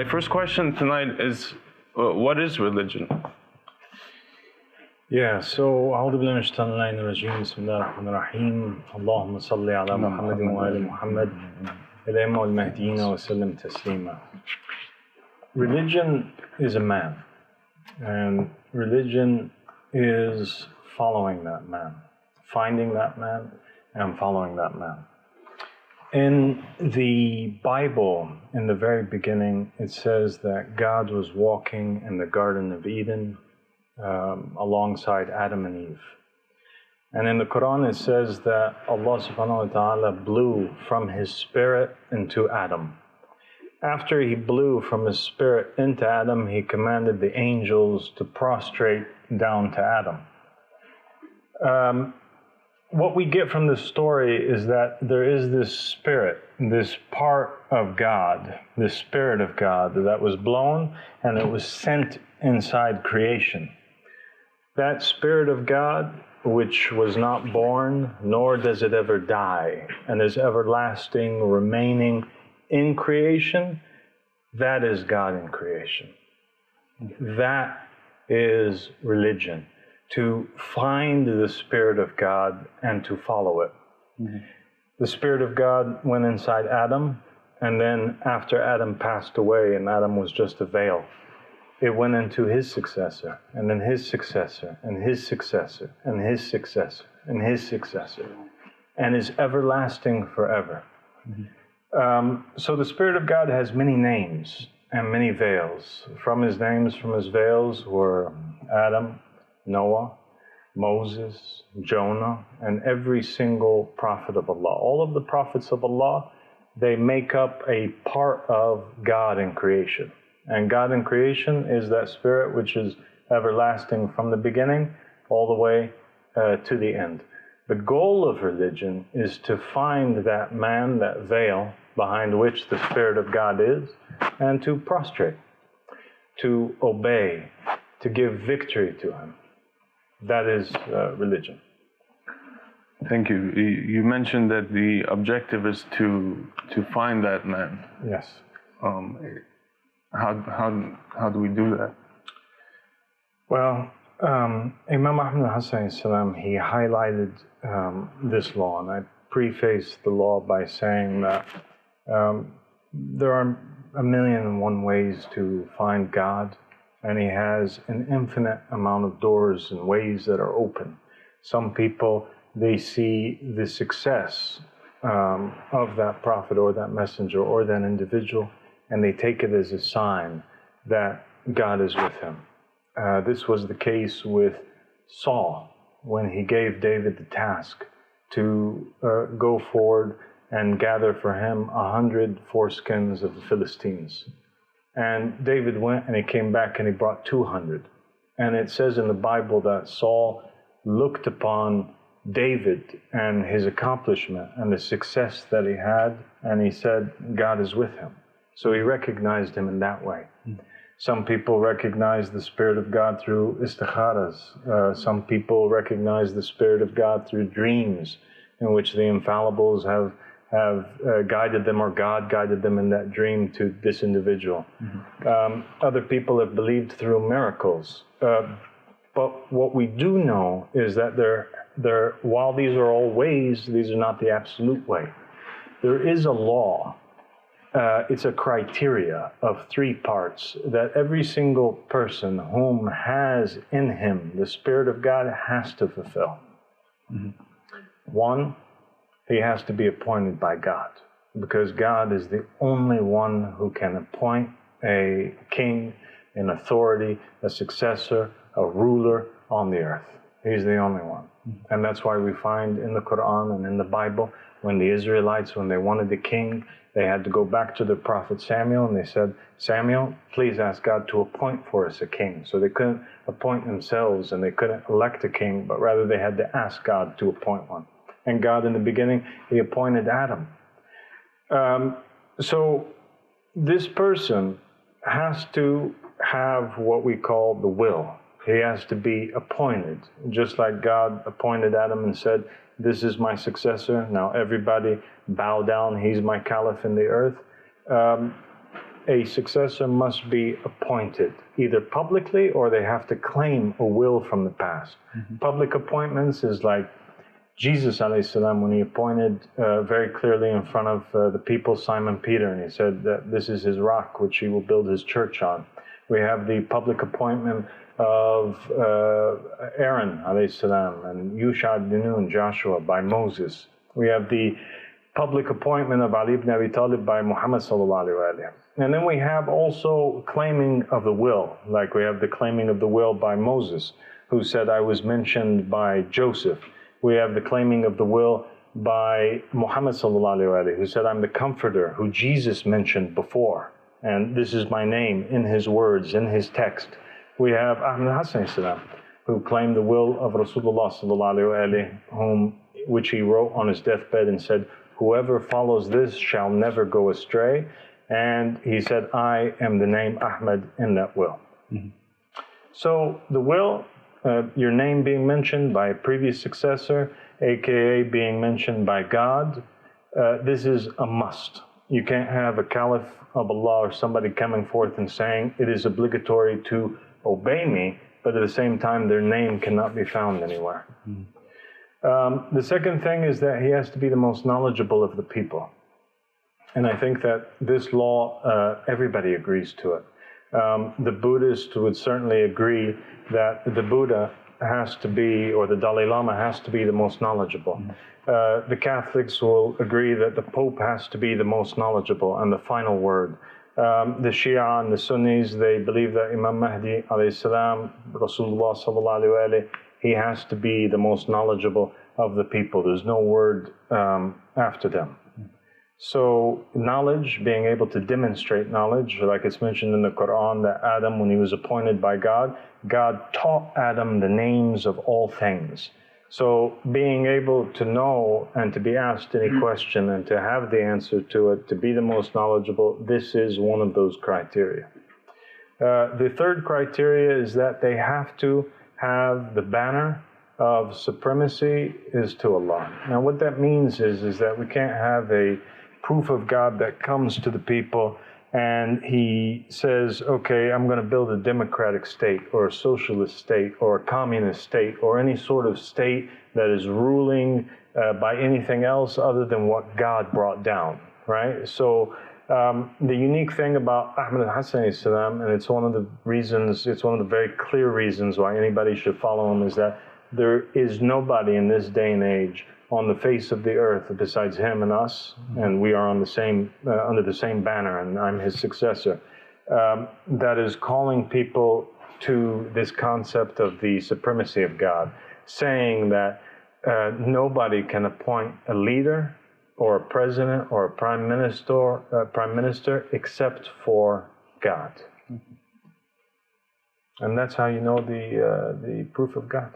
My first question tonight is, what is religion? Yeah, so أعوذ بالله من الشيطان اللعين الرجيم بسم الله الرحمن الرحيم اللهم صل على محمد وآل محمد الأئمة والمهديين وسلم تسليما. Religion is a man, and religion is following that man, finding that man and following that man. In the Bible, in the very beginning, it says that God was walking in the Garden of Eden alongside Adam and Eve. And in the Quran it says that Allah subhanahu wa ta'ala blew from His spirit into Adam. After He blew from His spirit into Adam, He commanded the angels to prostrate down to Adam. What we get from this story is that there is this spirit, this part of God, this spirit of God that was blown and it was sent inside creation. That Spirit of God, which was not born, nor does it ever die, and is everlasting, remaining in creation, that is God in creation. That is religion, to find the Spirit of God and to follow it. Mm-hmm. The Spirit of God went inside Adam, and then after Adam passed away and Adam was just a veil, it went into his successor, and then his successor, and his successor, and his successor, and his successor, and is everlasting forever. Mm-hmm. So the Spirit of God has many names and many veils. From His names, from His veils were Adam, Noah, Moses, Jonah, and every single prophet of Allah. All of the prophets of Allah, they make up a part of God in creation. And God in creation is that Spirit which is everlasting from the beginning all the way to the end. The goal of religion is to find that man, that veil behind which the Spirit of God is, and to prostrate, to obey, to give victory to Him. That is religion. Thank you. You mentioned that the objective is to find that man. Yes. How do we do that? Well, Imam Ahmad Hassan salam, he highlighted this law, and I prefaced the law by saying that there are 1,000,001 ways to find God, and He has an infinite amount of doors and ways that are open. Some people, they see the success of that prophet or that messenger or that individual, and they take it as a sign that God is with him. This was the case with Saul when he gave David the task to go forward and gather for him 100 foreskins of the Philistines. And David went and he came back and he brought 200. And it says in the Bible that Saul looked upon David and his accomplishment and the success that he had, and he said, God is with him. So he recognized him in that way. Some people recognize the Spirit of God through istikharas. Some people recognize the Spirit of God through dreams in which the infallibles have guided them, or God guided them in that dream to this individual. Mm-hmm. Other people have believed through miracles. But what we do know is that while these are all ways, these are not the absolute way. There is a law. It's a criteria of 3 parts that every single person whom has in him the Spirit of God has to fulfill. Mm-hmm. 1, he has to be appointed by God, because God is the only one who can appoint a king, an authority, a successor, a ruler on the earth. He's the only one. Mm-hmm. And that's why we find in the Quran and in the Bible, when the Israelites, when they wanted a king, they had to go back to the prophet Samuel, and they said, Samuel, please ask God to appoint for us a king. So they couldn't appoint themselves and they couldn't elect a king, but rather they had to ask God to appoint one. And God, in the beginning, He appointed Adam. So this person has to have what we call the will. He has to be appointed, just like God appointed Adam and said, this is my successor. Now everybody bow down. He's my caliph in the earth. a successor must be appointed, either publicly or they have to claim a will from the past. Public appointments is like Jesus ﷺ, when he appointed very clearly in front of the people Simon Peter, and he said that this is his rock which he will build his church on. We have the public appointment of Aaron ﷺ and Yusha ibn Nun, Joshua, by Moses. We have the public appointment of Ali ibn Abi Talib by Muhammad ﷺ. And then we have also claiming of the will, like we have the claiming of the will by Moses, who said, I was mentioned by Joseph. We have the claiming of the will by Muhammad ﷺ, who said, I'm the comforter, who Jesus mentioned before. And this is my name in his words, in his text. We have Ahmad Hassan Salam, who claimed the will of Rasulullah ﷺ, which he wrote on his deathbed and said, whoever follows this shall never go astray. And he said, I am the name Ahmad in that will. So the will, your name being mentioned by a previous successor, aka being mentioned by God, this is a must. You can't have a caliph of Allah or somebody coming forth and saying it is obligatory to obey me, but at the same time their name cannot be found anywhere. The second thing is that he has to be the most knowledgeable of the people. And I think that this law, everybody agrees to it. The Buddhist would certainly agree that the Buddha has to be, or the Dalai Lama has to be the most knowledgeable. The Catholics will agree that the Pope has to be the most knowledgeable and the final word. The Shia and the Sunnis, they believe that Imam Mahdi alayhi salam, Rasulullah sallallahu alayhi wa, he has to be the most knowledgeable of the people. There's no word after them. So knowledge, being able to demonstrate knowledge, like it's mentioned in the Quran that Adam, when he was appointed by God, God taught Adam the names of all things. So being able to know and to be asked any question and to have the answer to it, to be the most knowledgeable, this is one of those criteria. The third criteria is that they have to have the banner of supremacy is to Allah. Now what that means is that we can't have a proof of God that comes to the people and he says, okay, I'm going to build a democratic state or a socialist state or a communist state or any sort of state that is ruling by anything else other than what God brought down, right? So the unique thing about Ahmad al-Hassan salam, and it's one of the reasons, it's one of the very clear reasons why anybody should follow him, is that there is nobody in this day and age on the face of the earth besides him and us, and we are on the same under the same banner, and I'm his successor, that is calling people to this concept of the supremacy of God, saying that nobody can appoint a leader or a president or a prime minister except for God. And that's how you know the proof of God.